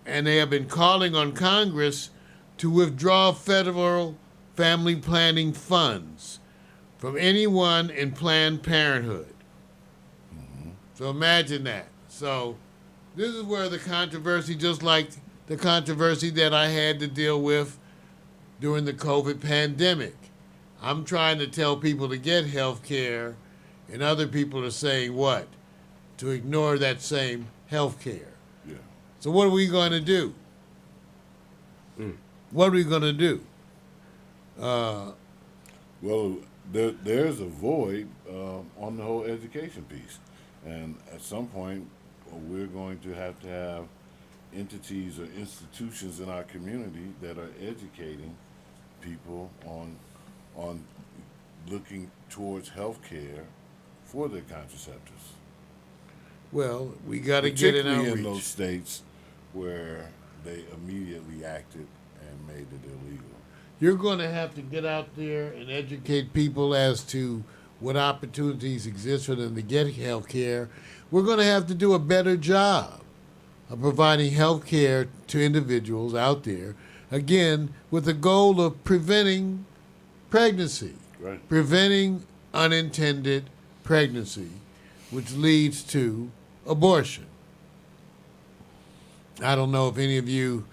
And they have been calling on Congress to withdraw federal family planning funds from anyone in Planned Parenthood. So imagine that. So this is where the controversy, just like the controversy that I had to deal with during the COVID pandemic. I'm trying to tell people to get health care, and other people are saying what? To ignore that same health care. Yeah. So what are we going to do? What are we going to do? Well, there's a void on the whole education piece. And at some point, we're going to have entities or institutions in our community that are educating people on looking towards health care for their contraceptives. Well, we got to get it Particularly outreach. in those states where they immediately acted and made it illegal. You're going to have to get out there and educate people as to what opportunities exist for them to get health care. We're going to have to do a better job of providing health care to individuals out there, again, with the goal of preventing pregnancy, Right. preventing unintended pregnancy, which leads to abortion. I don't know if any of you,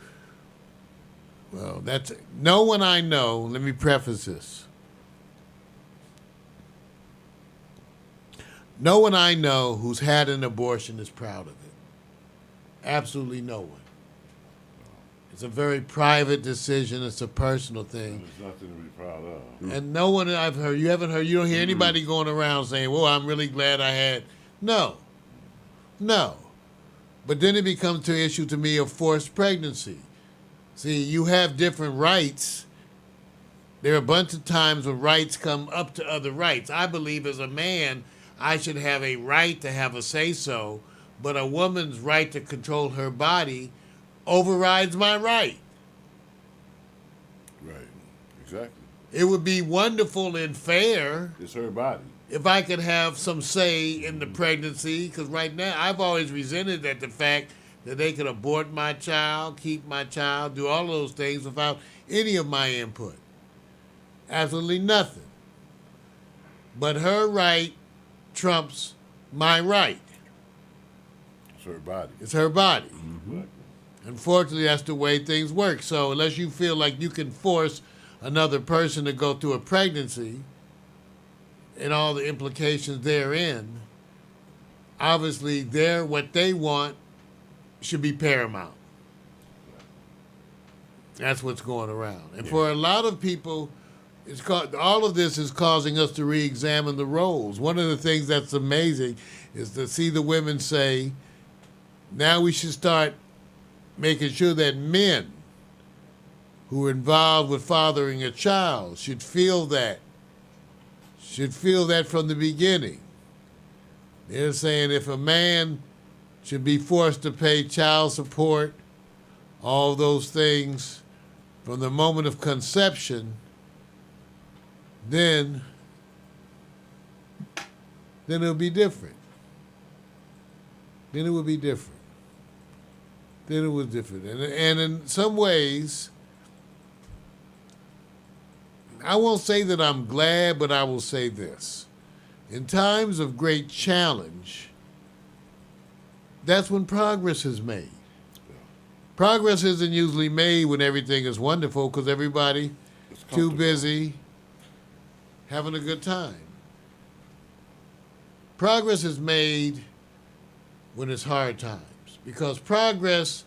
well, that's no one I know. Let me preface this. No one I know who's had an abortion is proud of it. Absolutely no one. It's a very private decision. It's a personal thing. There's nothing to be proud of. And no one I've heard, you don't hear anybody going around saying, well, I'm really glad I had. No. But then it becomes an issue to me of forced pregnancy. See, you have different rights. There are a bunch of times when rights come up to other rights. I believe as a man, I should have a right to have a say-so, but a woman's right to control her body overrides my right. Right. Exactly. It would be wonderful and fair It's her body. if I could have some say in the pregnancy, because right now I've always resented that the fact that they could abort my child, keep my child, do all those things without any of my input. Absolutely nothing. But her right trumps my right. It's her body. It's her body. Exactly. Unfortunately, that's the way things work. So unless you feel like you can force another person to go through a pregnancy and all the implications therein, obviously what they want should be paramount. That's what's going around. And for a lot of people, all of this is causing us to re-examine the roles. One of the things that's amazing is to see the women say, now we should start making sure that men who are involved with fathering a child should feel that from the beginning. They're saying if a man should be forced to pay child support, all those things from the moment of conception, then it'll be different. Then it would be different. Then it was different. And in some ways, I won't say that I'm glad, but I will say this. In times of great challenge, that's when progress is made. Progress isn't usually made when everything is wonderful because everybody too busy having a good time. Progress is made when it's hard times because progress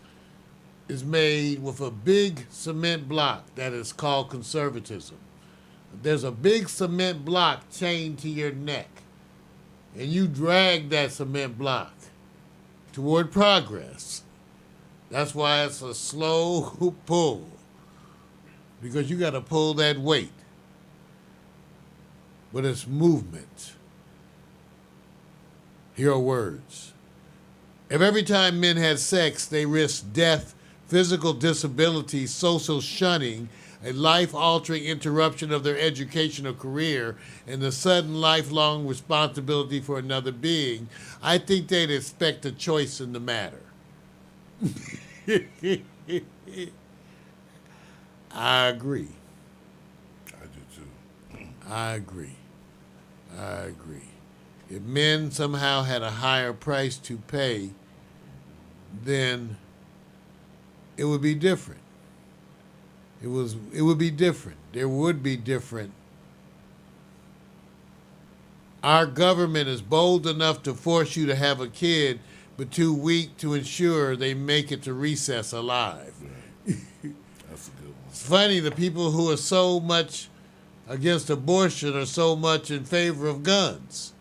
is made with a big cement block that is called conservatism. There's a big cement block chained to your neck, and you drag that cement block toward progress. That's why it's a slow pull, because you got to pull that weight. But it's movement. Here are words. If every time men had sex, they risked death, physical disability, social shunning, a life-altering interruption of their education or career, and the sudden lifelong responsibility for another being, I think they'd expect a choice in the matter. I agree. I do too. I agree. If men somehow had a higher price to pay, then it would be different. It would be different. There would be different. Our government is bold enough to force you to have a kid, but too weak to ensure they make it to recess alive. That's a good one. It's funny, the people who are so much against abortion are so much in favor of guns.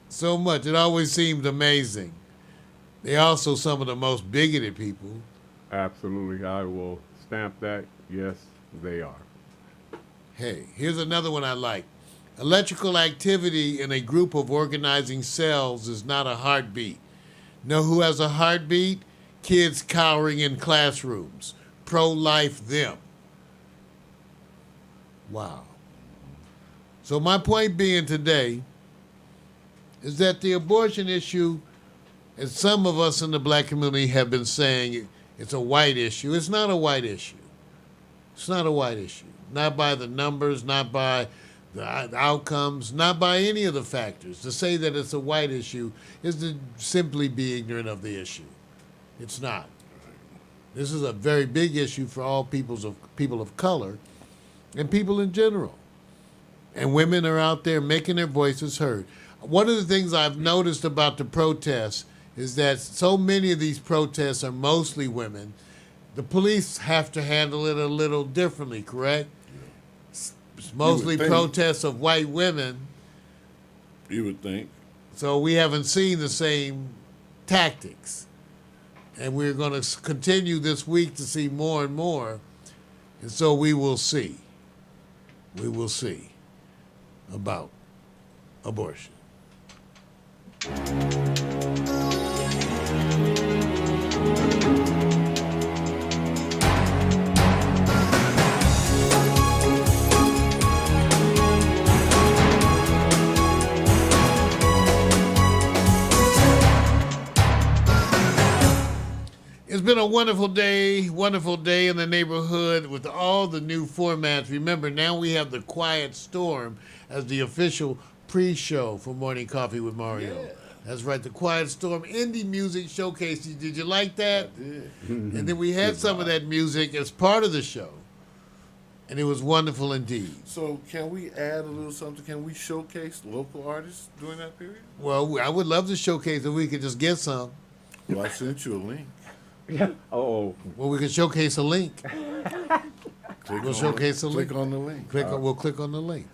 So much. It always seemed amazing. They're also some of the most bigoted people. Absolutely. I will stamp that. Yes. They are. Hey, here's another one I like. Electrical activity in a group of organizing cells is not a heartbeat. Know who has a heartbeat? Kids cowering in classrooms. Pro-life them. Wow. So my point being today is that the abortion issue, as some of us in the black community have been saying, it's a white issue. It's not a white issue. It's not a white issue. Not by the numbers, not by the outcomes, not by any of the factors. To say that it's a white issue is to simply be ignorant of the issue. It's not. This is a very big issue for all people of color and people in general. And women are out there making their voices heard. One of the things I've noticed about the protests is that so many of these protests are mostly women. The police have to handle it a little differently, correct? It's mostly protests of white women. You would think. So we haven't seen the same tactics. And we're going to continue this week to see more and more. And so we will see. We will see about abortion. It's been a wonderful day in the neighborhood with all the new formats. Remember, now we have the Quiet Storm as the official pre-show for Morning Coffee with Mario. Yeah. That's right, the Quiet Storm indie music showcase. Did you like that? I did. And then we had some of that music as part of the show. And it was wonderful indeed. So can we add a little something? Can we showcase local artists during that period? Well, I would love to showcase if we could just get some. Well, I sent you a link. Oh. Well, we can showcase a link. We'll showcase a link. Click on the link. We'll click on the link.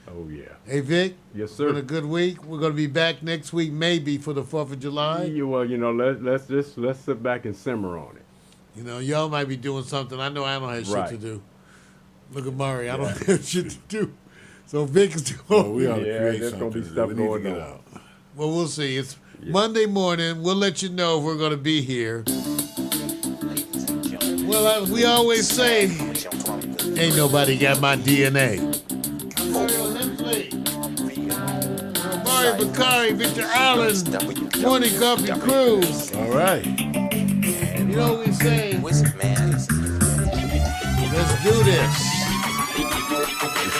Oh, yeah. Hey, Vic. Yes, sir. It's been a good week. We're going to be back next week, maybe, for the 4th of July. Well, let's sit back and simmer on it. You know, y'all might be doing something. I know I don't have shit to do. Look at Mari. I don't have shit to do. So Vic is doing. Well, we ought to create there's something. Gonna be stuff going on. Well, we'll see. It's Monday morning. We'll let you know if we're going to be here. Well, we always say, ain't nobody got my DNA. Mari Bakari, Victor Allen, Morning Coffee Crew. All right. You know what we say? Let's do this.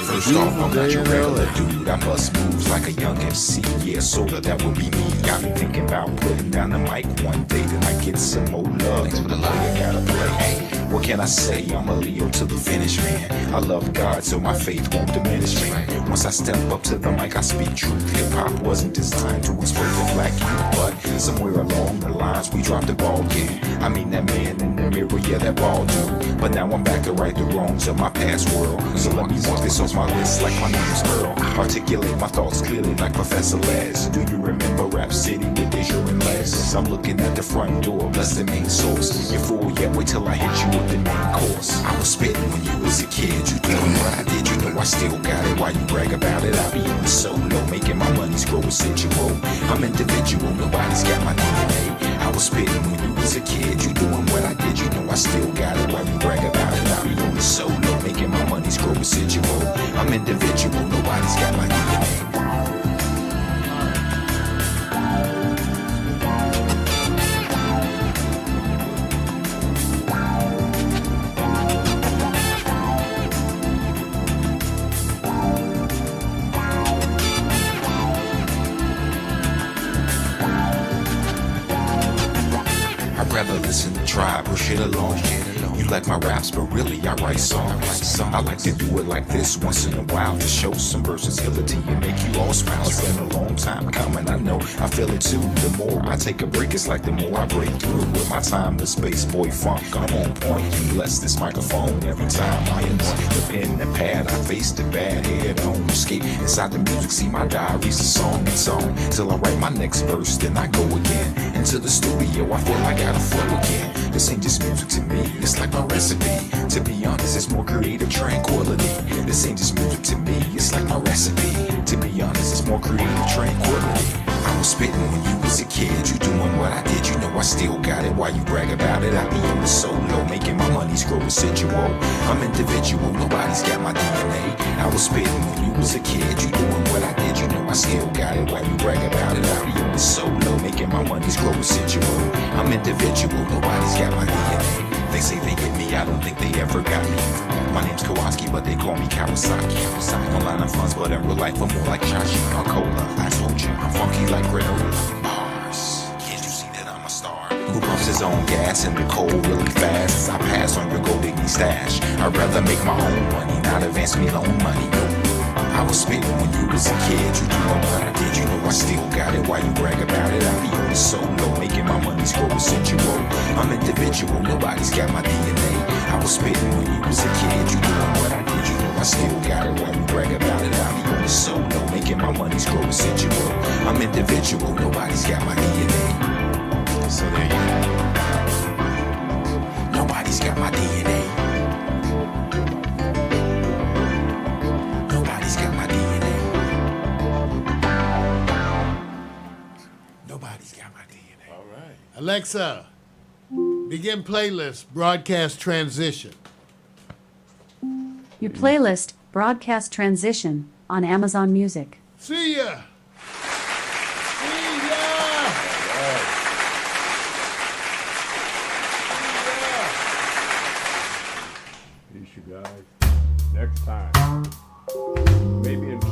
First off, I'm not your regular dude. I must move like a young MC. Yeah, sorta, that would be me. Got me thinking about putting down the mic one day. Then I get some more love. Thanks for the love. I gotta play. Hey, what can I say? I'm a Leo to the finish, man. I love God, so my faith won't diminish, man. Once I step up to the mic, I speak truth. Hip-hop wasn't designed to exploit the black youth, but somewhere along the lines, we dropped the ball again. I mean, that man in the mirror, yeah, that ball dude. But now I'm back to right the wrongs of my past world. So let me walk this off my list like my name's Earl. Articulate my thoughts clearly like Professor Les. Do you remember Rap City with Deja and Les? I'm looking at the front door, bless the main source. You're full yet, wait till I hit you with the main course. I was spitting when you was a kid, you doing what I did, you know I still got it. Why you brag about it? I be on the solo, making my money's grow residual. I'm individual, nobody's got my DNA. I was spitting when you was a kid, you doing what I did, you know I still got it. Why you brag about it? I be on the solo, making my money's grow residual. I'm individual, nobody's got my DNA. I'd rather listen to Tribe or shit alone. You like my raps, but really I write songs. I like to do it like this once in a while to show some versatility and make you all smile. It's been a long time coming, I know. I feel it too. The more I take a break, it's like the more I break through. With my time, the space boy funk, I'm on point. You bless this microphone every time I anoint the pen and pad. I face the bad head on. Escape inside the music, see my diary's a song and song. Till I write my next verse, then I go again. Into the studio, I feel I gotta flow again. This ain't just music to me, it's like my my recipe. To be honest, it's more creative, tranquility. This ain't just music to me, it's like my recipe. To be honest, it's more creative, tranquility. I was spitting when you was a kid, you doing what I did, you know I still got it. Why you brag about it? I be on the solo, making my money's grow residual. I'm individual, nobody's got my DNA. I was spitting when you was a kid, you doing what I did, you know I still got it. Why you brag about it? I be on the solo, making my money's grow residual. I'm individual, nobody's got my DNA. They say they get me, I don't think they ever got me. My name's Kowalski, but they call me Kawasaki. Online I'm funds, but in real life I'm more like Chachi or Cola. I told you, I'm funky like granola. Bars, can't you see that I'm a star? Who pumps his own gas in the cold really fast? As I pass on your gold digging stash. I'd rather make my own money, not advance me loan money. No. I was spitting when you was a kid, you doing what I did, you know I still got it. Why you brag about it? I be on the solo, making my money's grow residual. I'm individual, nobody's got my DNA. I was spitting when you was a kid, you doing what I did, you know I still got it. Why you brag about it? I be on the solo, making my money's grow residual. I'm individual, nobody's got my DNA. So there you go. Nobody's got my DNA. Nobody's got my DNA. Nobody's got my DNA. All right. Alexa, begin playlist, broadcast transition. Your playlist, Broadcast Transition, on Amazon Music. See ya!